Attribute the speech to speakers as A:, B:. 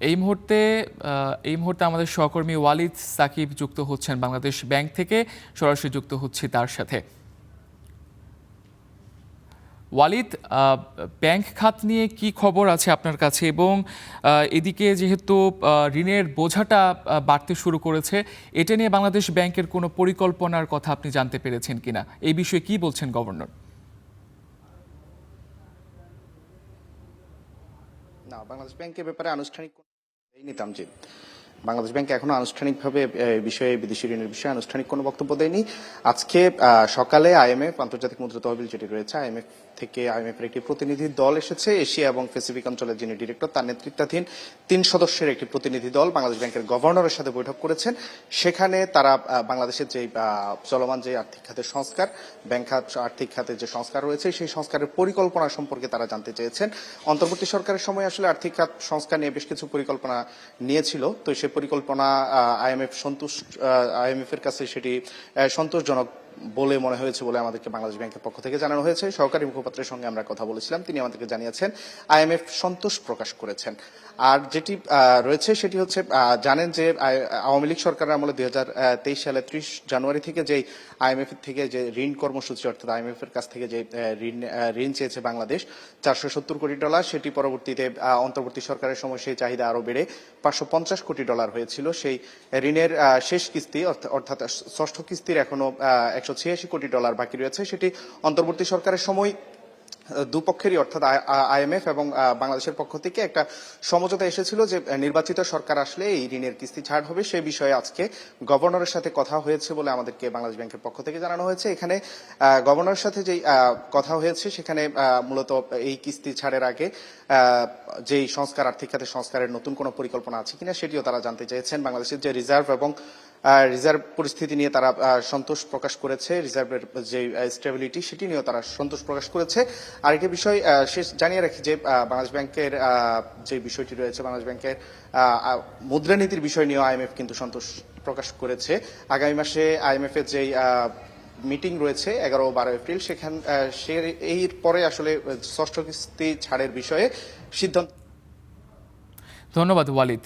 A: এই মুহূর্তে আমাদের সহকর্মী ওয়ালিদ সাকিব যুক্ত হচ্ছেন বাংলাদেশ ব্যাংক থেকে। সরাসরি যুক্ত হচ্ছি তার সাথে। ওয়ালিদ, ব্যাংক খাত নিয়ে কি খবর আছে আপনার কাছে, এবং এদিকে যেহেতু ঋণের বোঝাটা বাড়তে শুরু করেছে, এটা নিয়ে বাংলাদেশ ব্যাংকের কোনো পরিকল্পনার কথা আপনি জানতে পেরেছেন কিনা? এই বিষয়ে কি বলছেন গভর্নর?
B: না, বাংলাদেশ ব্যাংকের ব্যাপারে আনুষ্ঠানিক দেয়নি তামজিদ। বাংলাদেশ ব্যাংক এখনো আনুষ্ঠানিকভাবে বিষয়ে বিদেশি ঋণের বিষয়ে আনুষ্ঠানিক কোনো বক্তব্য দেয়নি। আজকে সকালে আইএমএফ, আন্তর্জাতিক মুদ্রা তহবিল যেটি রয়েছে, আইএমএফ এর একটি প্রতিনিধি দল এসেছে। এশিয়া এবং প্যাসিফিক অঞ্চলের যিনি ডিরেক্টর, তার নেতৃত্বাধীন 3 সদস্যের একটি প্রতিনিধি দল বাংলাদেশ ব্যাংকের গভর্নরের সাথে বৈঠক করেছেন। সেখানে তারা বাংলাদেশের যে চলমান যে আর্থিক খাতের সংস্কার, ব্যাংক খাত আর্থিক খাতের যে সংস্কার রয়েছে, সেই সংস্কারের পরিকল্পনা সম্পর্কে তারা জানতে চেয়েছেন। অন্তর্বর্তী সরকারের সময় আসলে আর্থিক খাত সংস্কার নিয়ে বেশ কিছু পরিকল্পনা নিয়েছিল। তো সেই পরিকল্পনা আইএমএফ এর কাছে সেটি সন্তোষজনক বলে মনে হয়েছে বলে আমাদেরকে বাংলাদেশ ব্যাংকের পক্ষ থেকে জানানো হয়েছে। সহকারী মুখপাত্রের সঙ্গে আমরা কথা বলেছিলাম, তিনি আমাদেরকে জানিয়েছেন আইএমএফ সন্তোষ প্রকাশ করেছেন। আর যেটি রয়েছে সেটি হচ্ছে, জানেন যে আওয়ামী লীগ সরকারের আমলে 2023 সালে 30 জানুয়ারি থেকে যেই আইএমএফ থেকে যে ঋণ কর্মসূচি, অর্থাৎ আইএমএফ এর কাছ থেকে যে ঋণ চেয়েছে বাংলাদেশ $470 কোটি, সেটি পরবর্তীতে অন্তর্বর্তী সরকারের সময় সেই চাহিদা আরো বেড়ে $550 কোটি হয়েছিল। সেই ঋণের শেষ কিস্তি, অর্থাৎ ষষ্ঠ কিস্তির এখনো $186 কোটি বাকি রয়েছে। সেটি অন্তর্বর্তী সরকারের সময় দুপক্ষেরই, অর্থাৎ আইএমএফ এবং বাংলাদেশের পক্ষ থেকে একটা সমঝোতা এসেছিল যে নির্বাচিত সরকার আসলে এই ঋণের কিস্তি ছাড় হবে। সেই বিষয়ে আজকে গভর্নরের সাথে কথা হয়েছে বলে আমাদেরকে বাংলাদেশ ব্যাংকের পক্ষ থেকে জানানো হয়েছে। এখানে গভর্নরের সাথে যেই কথা হয়েছে, সেখানে মূলত এই কিস্তি ছাড়ের আগে যেই সংস্কার, আর্থিক খাতের সংস্কারের নতুন কোনো পরিকল্পনা আছে কিনা সেটিও তারা জানতে চেয়েছেন। বাংলাদেশের যে রিজার্ভ এবং রিজার্ভ পরিস্থিতি নিয়ে তারা সন্তোষ প্রকাশ করেছে, রিজার্ভের যে স্টেবিলিটি সেটি নিয়েও তারা সন্তোষ প্রকাশ করেছে। আরেকটি বিষয় শেষ জানিয়ে রাখি যে বাংলাদেশ ব্যাংকের যে বিষয়টি রয়েছে, বাংলাদেশ ব্যাংকের মুদ্রানীতির বিষয় নিয়েও আইএমএফ কিন্তু সন্তোষ প্রকাশ করেছে। আগামী মাসে আইএমএফ এর যেই মিটিং রয়েছে 11 ও 12 এপ্রিল, এর পরে আসলে ষষ্ঠ কিস্তি ছাড়ের বিষয়ে সিদ্ধান্ত।
A: ধন্যবাদ ওয়ালিদ।